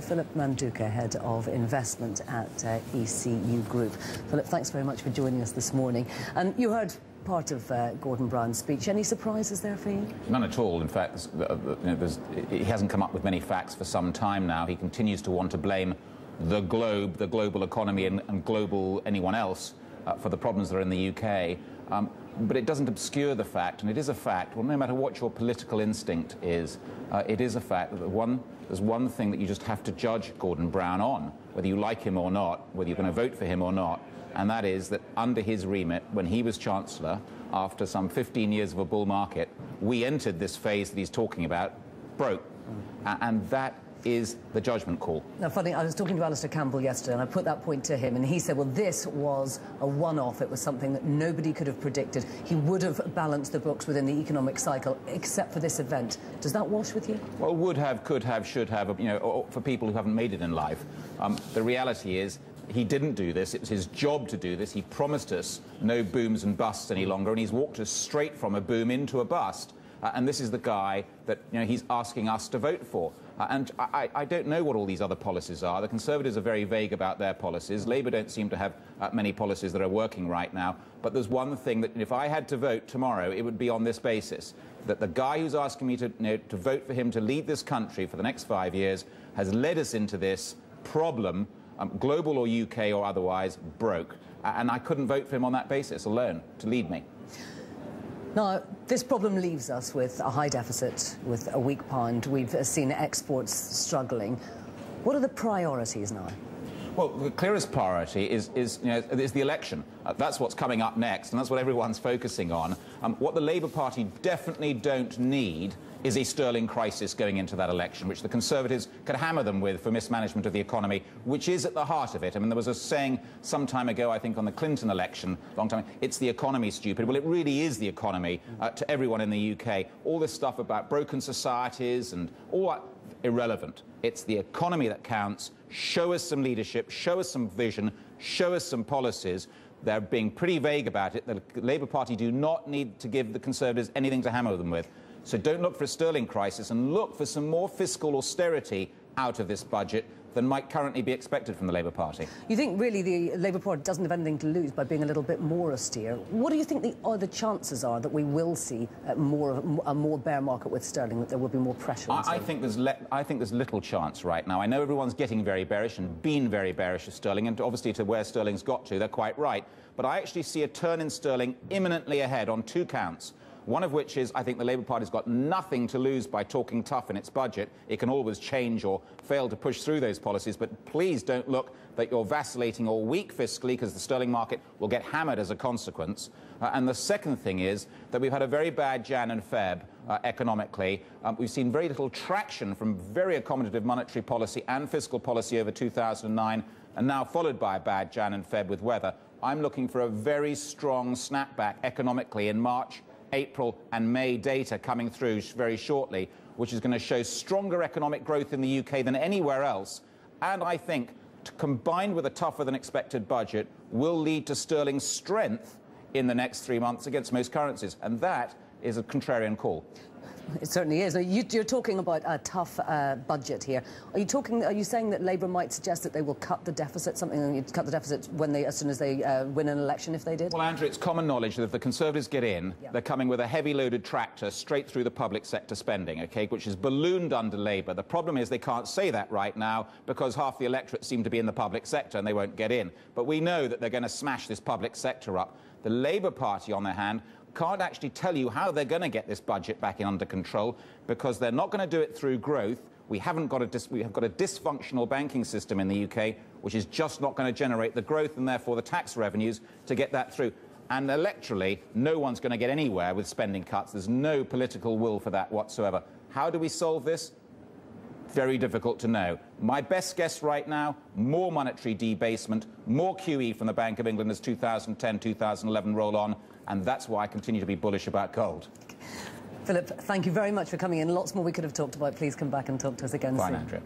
Philip Manduca, Head of Investment at ECU Group. Philip, thanks very much for joining us this morning. You heard part of Gordon Brown's speech. Any surprises there for you? None at all. In fact, he hasn't come up with many facts for some time now. He continues to want to blame the globe, the global economy and global anyone else for the problems that are in the UK. But it doesn't obscure the fact, and it is a fact, well, no matter what your political instinct is, it is a fact that there's one thing that you just have to judge Gordon Brown on, whether you like him or not, whether you're going to vote for him or not, and that is that under his remit, when he was Chancellor, after some 15 years of a bull market, we entered this phase that he's talking about, broke. And that is the judgment call. Now, funny, I was talking to Alistair Campbell yesterday, and I put that point to him, and he said, well, this was a one-off. It was something that nobody could have predicted. He would have balanced the books within the economic cycle, except for this event. Does that wash with you? Well, would have, could have, should have, you know, for people who haven't made it in life. The reality is, he didn't do this. It was his job to do this. He promised us no booms and busts any longer, and he's walked us straight from a boom into a bust. And this is the guy that, you know, he's asking us to vote for. And I don't know what all these other policies are. The Conservatives are very vague about their policies. Labour don't seem to have many policies that are working right now. But there's one thing that if I had to vote tomorrow, it would be on this basis, that the guy who's asking me to, you know, to vote for him to lead this country for the next 5 years has led us into this problem, global or UK or otherwise, broke. And I couldn't vote for him on that basis alone to lead me. Now, this problem leaves us with a high deficit, with a weak pound. We've seen exports struggling. What are the priorities now? Well, the clearest priority is the election. That's what's coming up next, and that's what everyone's focusing on. What the Labour Party definitely don't need is a sterling crisis going into that election, which the Conservatives could hammer them with for mismanagement of the economy, which is at the heart of it. I mean, there was a saying some time ago, I think, on the Clinton election, long time, it's the economy, stupid. Well, it really is the economy to everyone in the UK. All this stuff about broken societies and all that, irrelevant. It's the economy that counts. Show us some leadership, show us some vision, show us some policies. They're being pretty vague about it. The Labour Party do not need to give the Conservatives anything to hammer them with. So don't look for a sterling crisis, and look for some more fiscal austerity out of this budget than might currently be expected from the Labour Party. You think really the Labour Party doesn't have anything to lose by being a little bit more austere? What do you think the chances are that we will see a more bear market with sterling, that there will be more pressure on sterling? I think there's little chance right now. I know everyone's getting very bearish and been very bearish of sterling, and obviously to where sterling's got to, they're quite right. But I actually see a turn in sterling imminently ahead on two counts. One of which is, I think the Labour Party's got nothing to lose by talking tough in its budget. It can always change or fail to push through those policies, but please don't look that you're vacillating or weak fiscally, because the sterling market will get hammered as a consequence. And the second thing is that we've had a very bad Jan and Feb economically. We've seen very little traction from very accommodative monetary policy and fiscal policy over 2009, and now followed by a bad Jan and Feb with weather. I'm looking for a very strong snapback economically in March, April and May data coming through very shortly, which is going to show stronger economic growth in the UK than anywhere else. And I think, combined with a tougher than expected budget, will lead to sterling's strength in the next 3 months against most currencies. And that is a contrarian call. It certainly is. You're talking about a tough budget here. Are you saying that Labour might suggest that they will cut the deficit, cut the deficit as soon as they win an election, if they did? Well, Andrea, it's common knowledge that if the Conservatives get in, they're coming with a heavy-loaded tractor straight through the public sector spending, OK, which is ballooned under Labour. The problem is they can't say that right now because half the electorate seem to be in the public sector and they won't get in. But we know that they're going to smash this public sector up. The Labour Party, on their hand, can't actually tell you how they're going to get this budget back in under control, because they're not going to do it through growth. We have got a dysfunctional banking system in the UK, which is just not going to generate the growth and therefore the tax revenues to get that through. And electorally, no one's going to get anywhere with spending cuts. There's no political will for that whatsoever. How do we solve this? Very difficult to know. My best guess right now, more monetary debasement, more QE from the Bank of England as 2010-2011 roll on, and that's why I continue to be bullish about gold. Philip, thank you very much for coming in. Lots more we could have talked about. Please come back and talk to us again soon. Fine, Andrea.